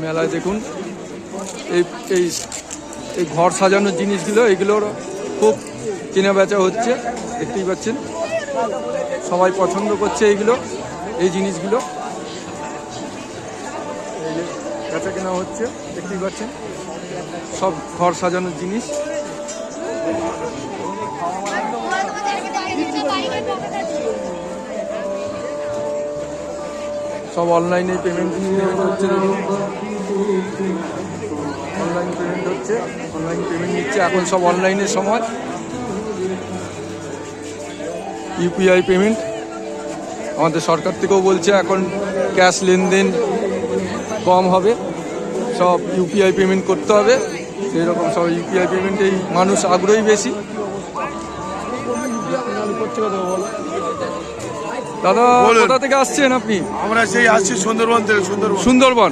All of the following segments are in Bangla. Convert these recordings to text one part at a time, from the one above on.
মেলায় দেখুন এই এই এই ঘর সাজানোর জিনিসগুলো, এগুলোর খুব কেনা বেচা হচ্ছে, দেখতেই পাচ্ছেন। সবাই পছন্দ করছে এইগুলো, এই জিনিসগুলো এই যে বেচা কেনা হচ্ছে, দেখতেই পাচ্ছেন। সব ঘর সাজানোর জিনিস। সব অনলাইনে পেমেন্ট হচ্ছে, অনলাইন পেমেন্ট হচ্ছে, অনলাইন পেমেন্ট নিচ্ছে এখন, সব অনলাইনের সময়। ইউপিআই পেমেন্ট আমাদের সরকার থেকেও বলছে এখন ক্যাশ লেনদেন কম হবে, সব ইউপিআই পেমেন্ট করতে হবে। সেই রকম সব ইউপিআই পেমেন্টেই মানুষ আগ্রহী বেশি। দাদা কোথা থেকে আসছেন আপনি? আমরা সেই আসছি সুন্দরবন থেকে। সুন্দরবন।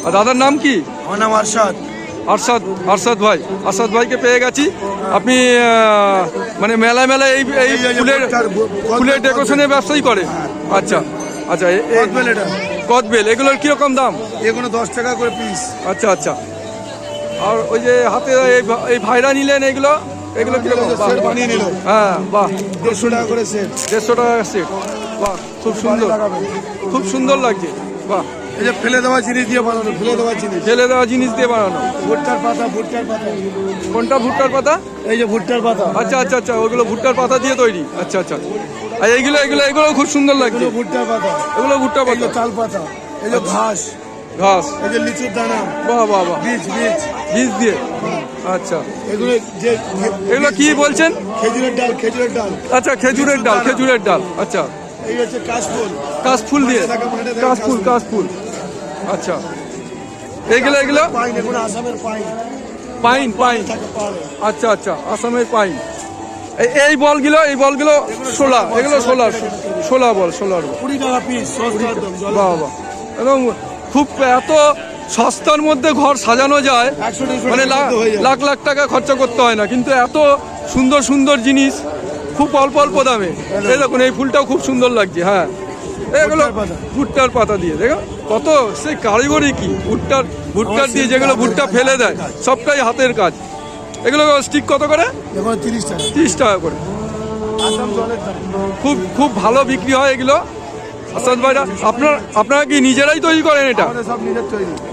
আর দাদার নাম কি? আমার নাম আরশাদ। আরশাদ ভাই, আরশাদ ভাইকে পেয়ে গেছি। আপনি মানে মেলায় মেলায় এই ফুলের ডেকোরেশনের ব্যবসাই করে? আচ্ছা আচ্ছা। কদবেল এগুলোর কিরকম দাম? এগুলো 10 টাকা করে পিস। আচ্ছা আচ্ছা। আর ওই যে হাতে এই ভাইরা নিলেন, এগুলো কিরকম? বানিয়ে নিল। হ্যাঁ বাহ, 150 টাকা করে সেট। 150 টাকা সেট। বাহ, খুব সুন্দর, খুব সুন্দর লাগছে। বাহ, এই যে ফেলে দেওয়া জিনিস দিয়ে বানানো, ফেলে দেওয়া জিনিস দিয়ে বানানো। ভুট্টার পাতা। কোনটা ভুট্টার পাতা? এই যে ভুট্টার পাতা। আচ্ছা আচ্ছা আচ্ছা, ওগুলো ভুট্টার পাতা দিয়ে তৈরি। আচ্ছা আচ্ছা। আর এগুলো খুব সুন্দর লাগছে। ভুট্টার পাতা। এগুলো ভুট্টার পাতা। তাল পাতা। এই যে ঘাস। এই যে লিচুর দানা। বাহ বাহ বাহ। বীজ দিয়ে। আচ্ছা, এগুলো কি বলছেন? খেজুরের ডাল। আচ্ছা, খেজুরের ডাল। আচ্ছা, এই হচ্ছে কাশফুল দিয়ে। কাশফুল। আচ্ছা, এগুলো আসামের পাইন। আচ্ছা আচ্ছা, আসামের পাইন। এই বলগুলো শোলা, এগুলো শোলা বল। 20 টাকা পিস। বাহ বাহ, এবং খুব এত সস্তার মধ্যে ঘর সাজানো যায়, মানে লাখ লাখ টাকা খরচা করতে হয় না, কিন্তু এত সুন্দর সুন্দর জিনিস খুব অল্প দামে। এই দেখুন, এই ফুলটাও খুব সুন্দর লাগছে। হ্যাঁ, এগুলো ভুট্টার পাতা দিয়ে, দেখো কত সেই কারিগরি কি, ভুট্টার দিয়ে যেগুলো ভুট্টা ফেলে দেয়, সবটাই হাতের কাজ। এগুলো স্টিক কত করে? 30 টাকা করে। খুব ভালো বিক্রি হয় এগুলো। আসাদ ভাইরা, আপনারা কি নিজেরাই তৈরি করেন এটা?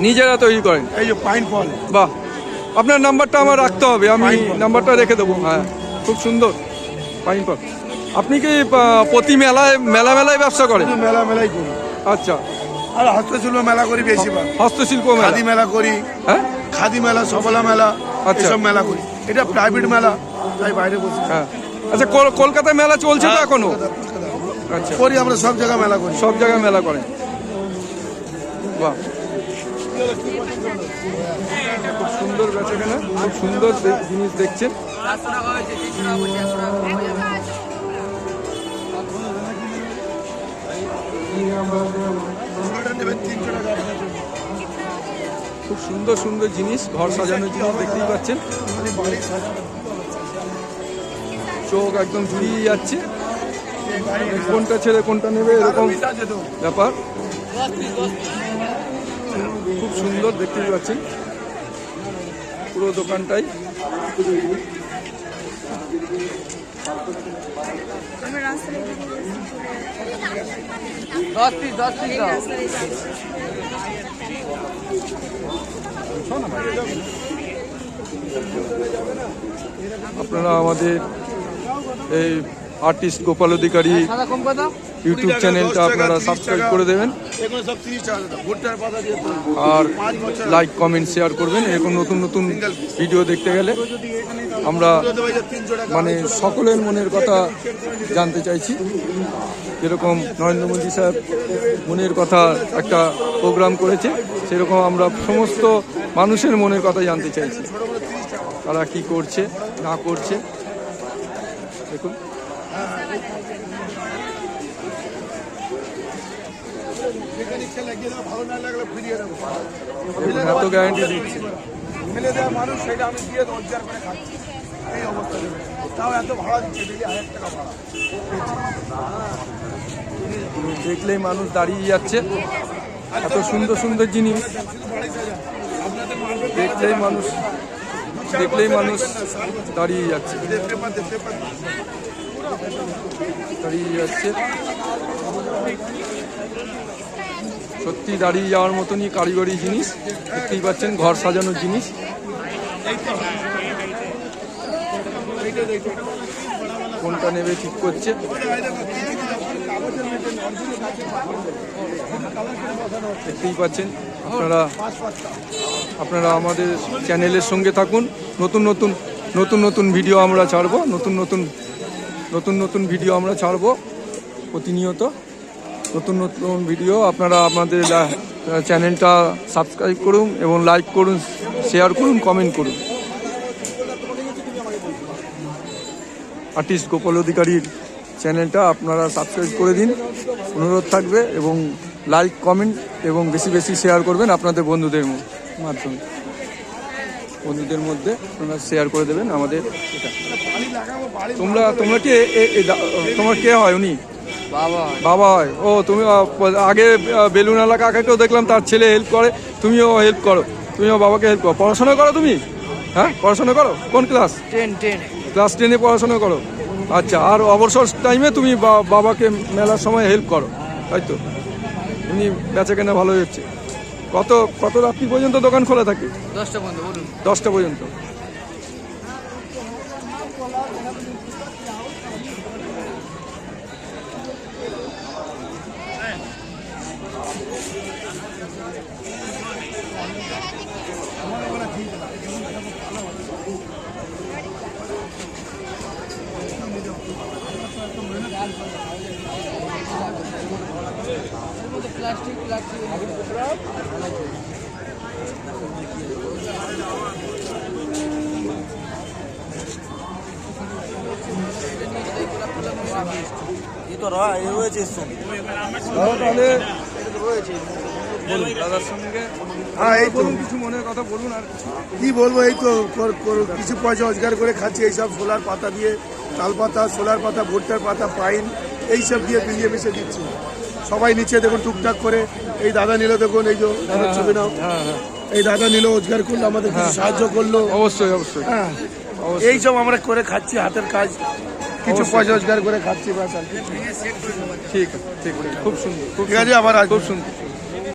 নিজেরা তৈরি করেন। এই যে পাইন ফল। বাহ, আপনার নাম্বারটা আমার রাখতে হবে, আমি নাম্বারটা রেখে দেবো। হ্যাঁ, খুব সুন্দর পাইন ফল। আপনি কি প্রতি মেলায় ব্যবসা করেন? মেলাই করি। আচ্ছা। আর হস্তশিল্প মেলা করি বেশিরভাগ। হস্তশিল্প খাদি মেলা করি। হ্যাঁ, খাদি মেলা, সফলা মেলা, এসব মেলা করি। এটা প্রাইভেট মেলা, তাই বাইরে বসে। হ্যাঁ, আচ্ছা। কলকাতায় মেলা চলছে তো এখনো? আচ্ছা, করি আমরা, সব জায়গায় মেলা করি। সব জায়গায় মেলা করেন। বাহ, খুব সুন্দর বেচাকেনা, খুব সুন্দর জিনিস দেখছেন। খুব সুন্দর সুন্দর জিনিস, ঘর সাজানোর জিনিস দেখতেই পাচ্ছেন। চোখ একদম জুড়িয়ে যাচ্ছে, কোনটা ছেড়ে কোনটা নেবে এরকম ব্যাপার। খুব সুন্দর দেখতেই পাচ্ছেন পুরো দোকানটাই। আপনারা আমাদের এই আর্টিস্ট গোপাল অধিকারী ইউটিউব চ্যানেলটা আপনারা সাবস্ক্রাইব করে দেবেন, আর লাইক কমেন্ট শেয়ার করবেন। এরকম নতুন নতুন ভিডিও দেখতে গেলে আমরা মানে সকলের মনের কথা জানতে চাইছি। যেরকম নরেন্দ্র মোদী সাহেব মনের কথা একটা প্রোগ্রাম করেছে, সেরকম আমরা সমস্ত মানুষের মনের কথা জানতে চাইছি, তারা কি করছে না করছে। দেখুন, এত গ্যারান্টি দিচ্ছি। দেখলেই মানুষ দাঁড়িয়ে যাচ্ছে। এত সুন্দর সুন্দর জিনিস দেখলেই মানুষ দাঁড়িয়ে যাচ্ছে সত্যি দাঁড়িয়ে যাওয়ার মতনই কারিগরি জিনিস দেখতেই পাচ্ছেন, ঘর সাজানোর জিনিস। কোনটা নেবে ঠিক করছে। দেখতেই পাচ্ছেন আপনারা আমাদের চ্যানেলের সঙ্গে থাকুন। নতুন নতুন ভিডিও আমরা ছাড়বো, নতুন ভিডিও আমরা ছাড়বো প্রতিনিয়ত। নতুন ভিডিও আপনারা আমাদের চ্যানেলটা সাবস্ক্রাইব করুন এবং লাইক করুন, শেয়ার করুন, কমেন্ট করুন। আর্টিস্ট গোপাল অধিকারীর চ্যানেলটা আপনারা সাবস্ক্রাইব করে দিন, অনুরোধ থাকবে, এবং লাইক, কমেন্ট এবং বেশি বেশি শেয়ার করবেন আপনাদের বন্ধুদের মাধ্যমে। বন্ধুদের মধ্যে আপনারা শেয়ার করে দেবেন আমাদের এটা। তোমরা কে তোমার কে হয়? উনি বাবা হয়। ও তুমি আগে বেলুনালা কাকাকেও দেখলাম, তার ছেলে হেল্প করে, তুমিও হেল্প করো, তুমিও বাবাকে হেল্প করো। পড়াশোনা করো তুমি? হ্যাঁ, পড়াশোনা করো। কোন ক্লাস? 10 ক্লাস 10-এ পড়াশোনা করো। আচ্ছা, আর অবসর টাইমে তুমি বাবাকে মেলার সময় হেল্প করো, তাই তো? এমনি বেচা কেনা ভালোই হচ্ছে। কত রাত্রি পর্যন্ত দোকান খোলা থাকে? 10টা পর্যন্ত। বলুন। 10টা পর্যন্ত। তাহলে দাদার সঙ্গে বলুন, কিছু মনের কথা বলুন। আর কি বলবো, এই তো কিছু পয়সা রোজগার করে খাচ্ছি এইসব সোলার পাতা দিয়ে, তাল পাতা, সোলার পাতা, ভুট্টার পাতা, পাইন, এইসব দিয়ে বিলিয়ে মিশে দিচ্ছি। সবাই নিচে দেখুন টুকটাক করে। এই দাদা নিল, দেখুন এই যে দাদার ছবি নাও, এই দাদা নিল, রোজগার করলো, আমাদের কিছু সাহায্য করলো। অবশ্যই হ্যাঁ, এইসব আমরা করে খাচ্ছি, হাতের কাজ, কিছু পয়সা রোজগার করে খাচ্ছি। ঠিক আছে, খুব সুন্দর, ঠিক আছে। আবার খুব সুন্দর।